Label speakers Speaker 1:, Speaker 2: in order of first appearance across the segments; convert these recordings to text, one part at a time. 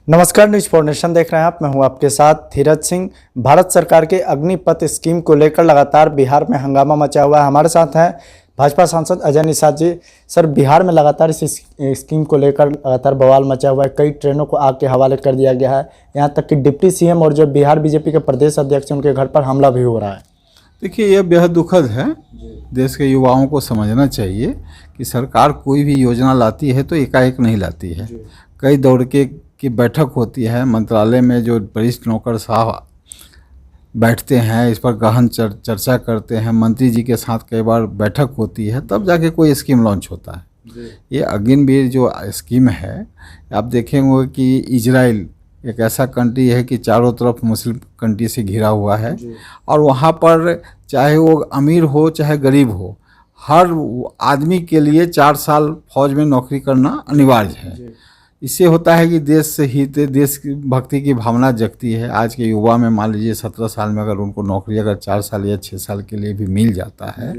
Speaker 1: नमस्कार, news for nation देख रहे हैं आप। मैं हूं आपके साथ धीरज सिंह। भारत सरकार के अग्निपथ स्कीम को लेकर लगातार बिहार में हंगामा मचा हुआ है। हमारे साथ हैं भाजपा सांसद अजय निषाद जी। सर, बिहार में लगातार इस स्कीम को लेकर लगातार बवाल मचा हुआ है। कई ट्रेनों को आग के हवाले कर दिया गया है। यहाँ तक कि डिप्टी सीएम और जो बिहार बीजेपी के प्रदेश अध्यक्ष हैं उनके घर पर हमला भी हो रहा है।
Speaker 2: देखिए, यह बेहद दुखद है। देश के युवाओं को समझना चाहिए कि सरकार कोई भी योजना लाती है तो एकाएक नहीं लाती है। कई दौर की बैठक होती है मंत्रालय में, जो वरिष्ठ नौकर साहब बैठते हैं, इस पर गहन चर्चा करते हैं। मंत्री जी के साथ कई बार बैठक होती है, तब जाके कोई स्कीम लॉन्च होता है। ये अग्निवीर जो स्कीम है, आप देखेंगे कि इजराइल एक ऐसा कंट्री है कि चारों तरफ मुस्लिम कंट्री से घिरा हुआ है, और वहाँ पर चाहे वो अमीर हो चाहे गरीब हो, हर आदमी के लिए 4 साल फौज में नौकरी करना अनिवार्य है। इससे होता है कि देश से ही देश की भक्ति की भावना जगती है। आज के युवा में मान लीजिए 17 साल में अगर उनको नौकरी अगर 4 साल या 6 साल के लिए भी मिल जाता है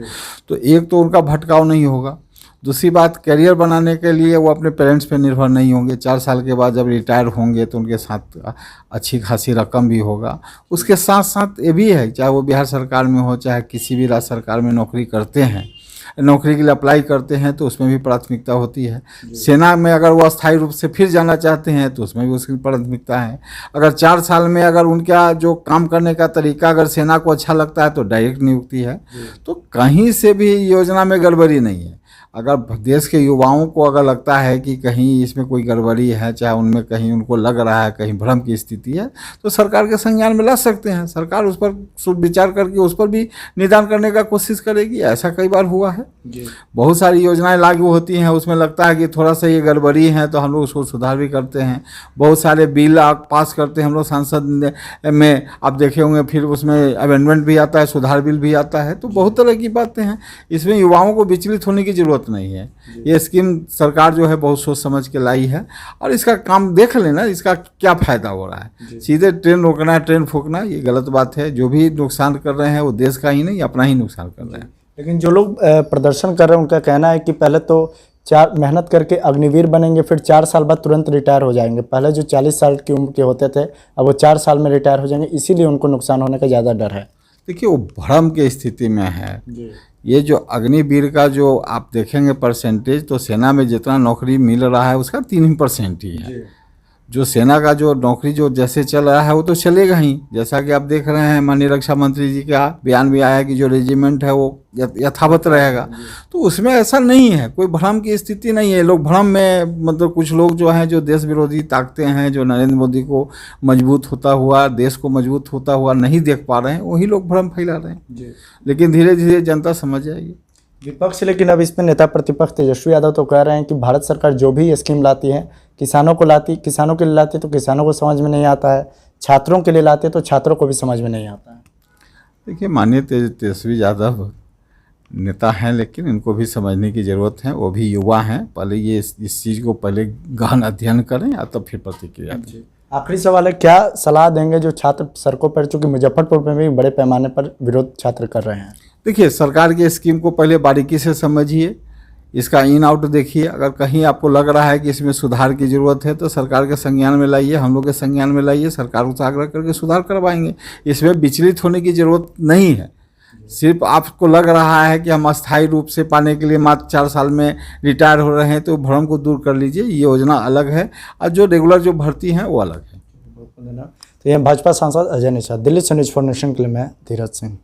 Speaker 2: तो एक तो उनका भटकाव नहीं होगा, दूसरी बात करियर बनाने के लिए वो अपने पेरेंट्स पे निर्भर नहीं होंगे। 4 साल के बाद जब रिटायर होंगे तो उनके साथ अच्छी खासी रकम भी होगा। उसके साथ साथ ये भी है, चाहे वो बिहार सरकार में हो चाहे किसी भी राज्य सरकार में नौकरी करते हैं, नौकरी के लिए अप्लाई करते हैं तो उसमें भी प्राथमिकता होती है। सेना में अगर वो अस्थायी रूप से फिर जाना चाहते हैं तो उसमें भी उसकी प्राथमिकता है। अगर 4 साल में अगर उनका जो काम करने का तरीका अगर सेना को अच्छा लगता है तो डायरेक्ट नियुक्ति है। तो कहीं से भी योजना में गड़बड़ी नहीं है। अगर देश के युवाओं को अगर लगता है कि कहीं इसमें कोई गड़बड़ी है, चाहे उनमें कहीं उनको लग रहा है कहीं भ्रम की स्थिति है, तो सरकार के संज्ञान में ला सकते हैं। सरकार उस पर विचार करके उस पर भी निदान करने का कोशिश करेगी। ऐसा कई बार हुआ है। बहुत सारी योजनाएं लागू होती हैं, उसमें लगता है कि थोड़ा सा ये गड़बड़ी है तो हम लोग उसको सुधार भी करते हैं। बहुत सारे बिल पास करते हैं हम लोग संसद में, आप देखे होंगे, फिर उसमें अमेंडमेंट भी आता है, सुधार बिल भी आता है। तो बहुत तरह की बातें हैं। इसमें युवाओं को विचलित होने की जरूरत नहीं है। ये स्कीम सरकार जो है बहुत सोच समझ के लाई है, और इसका काम देख लेना, इसका क्या फायदा हो रहा है। सीधे ट्रेन रोकना, ट्रेन फूकना, ये गलत बात है। जो भी नुकसान कर रहे हैं वो देश का ही नहीं अपना ही नुकसान कर रहे हैं।
Speaker 1: लेकिन जो लोग प्रदर्शन कर रहे हैं उनका कहना है कि पहले तो मेहनत करके अग्निवीर बनेंगे, फिर 4 साल बाद तुरंत रिटायर हो जाएंगे। पहले जो 40 साल की उम्र के होते थे अब वो 4 साल में रिटायर हो जाएंगे, इसीलिए उनको नुकसान होने का ज़्यादा डर है।
Speaker 2: देखिए, वो भ्रम की स्थिति में है। ये जो अग्निवीर का जो आप देखेंगे परसेंटेज, तो सेना में जितना नौकरी मिल रहा है उसका 3% ही है। जो सेना का जो नौकरी जो जैसे चल रहा है वो तो चलेगा ही। जैसा कि आप देख रहे हैं, माननीय रक्षा मंत्री जी का बयान भी आया है कि जो रेजिमेंट है वो यथावत रहेगा। तो उसमें ऐसा नहीं है, कोई भ्रम की स्थिति नहीं है। लोग भ्रम में, मतलब कुछ लोग जो हैं जो देश विरोधी ताकतें हैं, जो नरेंद्र मोदी को मजबूत होता हुआ, देश को मजबूत होता हुआ नहीं देख पा रहे हैं, वही लोग भ्रम फैला रहे हैं। लेकिन धीरे धीरे जनता समझ जाएगी।
Speaker 1: विपक्ष, लेकिन अब इसमें नेता प्रतिपक्ष तेजस्वी यादव तो कह रहे हैं कि भारत सरकार जो भी स्कीम लाती है किसानों के लिए लाती है तो किसानों को समझ में नहीं आता है, छात्रों के लिए लाती है तो छात्रों को भी समझ में नहीं आता है।
Speaker 2: देखिए, माननीय तेजस्वी यादव नेता हैं, लेकिन इनको भी समझने की ज़रूरत है। वो भी युवा हैं। पहले ये इस चीज़ को पहले गहन अध्ययन करें या तब फिर प्रतिक्रिया दें।
Speaker 1: आखिरी सवाल है, क्या सलाह देंगे जो छात्र सड़कों पर, चूँकि मुजफ्फरपुर में भी बड़े पैमाने पर विरोध छात्र कर रहे हैं?
Speaker 2: देखिए, सरकार की स्कीम को पहले बारीकी से समझिए, इसका इन आउट देखिए। अगर कहीं आपको लग रहा है कि इसमें सुधार की ज़रूरत है तो सरकार के संज्ञान में लाइए, हम लोग के संज्ञान में लाइए, सरकार से आग्रह करके सुधार करवाएंगे। इसमें विचलित होने की ज़रूरत नहीं है। सिर्फ आपको लग रहा है कि हम अस्थायी रूप से पाने के लिए मात्र 4 साल में रिटायर हो रहे हैं, तो भ्रम को दूर कर लीजिए। ये योजना अलग है और जो रेगुलर जो भर्ती हैं वो अलग है।
Speaker 1: तो यह भाजपा सांसद अजय निषाद। दिल्ली से न्यूज फॉर नेशन के लिए मैं धीरज सिंह।